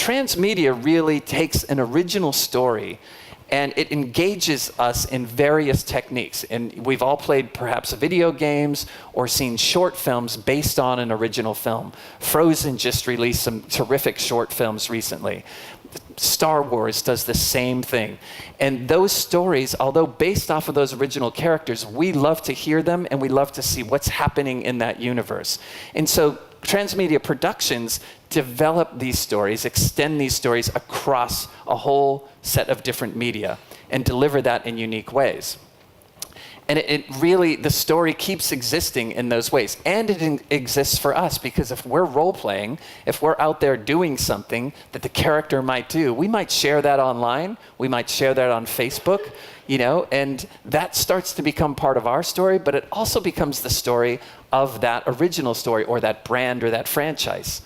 Transmedia really takes an original story and it engages us in various techniques. And we've all played perhaps video games or seen short films based on an original film. Frozen just released some terrific short films recently. Star Wars does the same thing. And those stories, although based off of those original characters, we love to hear them and we love to see what's happening in that universe. And so Transmedia Productions develop these stories, extend these stories across a whole set of different media and deliver that in unique ways. And it really, the story keeps existing in those ways. And it exists for us because if we're role-playing, if we're out there doing something that the character might do, we might share that online, we might share that on Facebook, and that starts to become part of our story, but it also becomes the story of that original story or that brand or that franchise.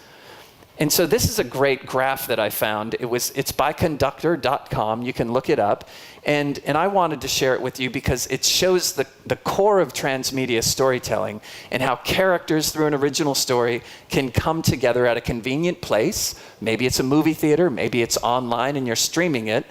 And so this is a great graph that I found. It's by conductor.com. You can look it up. And I wanted to share it with you because it shows the core of transmedia storytelling and how characters through an original story can come together at a convenient place. Maybe it's a movie theater, maybe it's online and you're streaming it.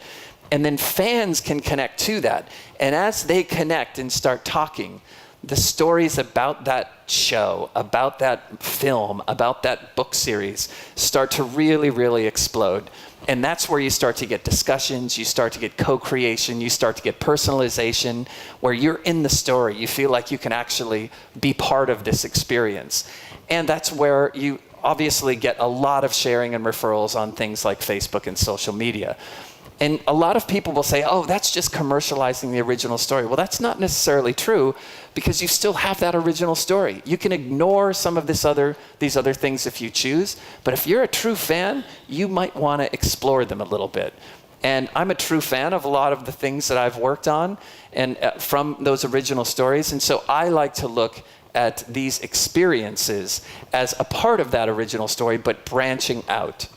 And then fans can connect to that. And as they connect and start talking, the stories about that show, about that film, about that book series start to really, really explode. And that's where you start to get discussions, you start to get co-creation, you start to get personalization, where you're in the story. You feel like you can actually be part of this experience. And that's where you obviously get a lot of sharing and referrals on things like Facebook and social media. And a lot of people will say, oh, that's just commercializing the original story. Well, that's not necessarily true because you still have that original story. You can ignore some of these other things if you choose, but if you're a true fan, you might want to explore them a little bit. And I'm a true fan of a lot of the things that I've worked on and from those original stories. And so I like to look at these experiences as a part of that original story, but branching out.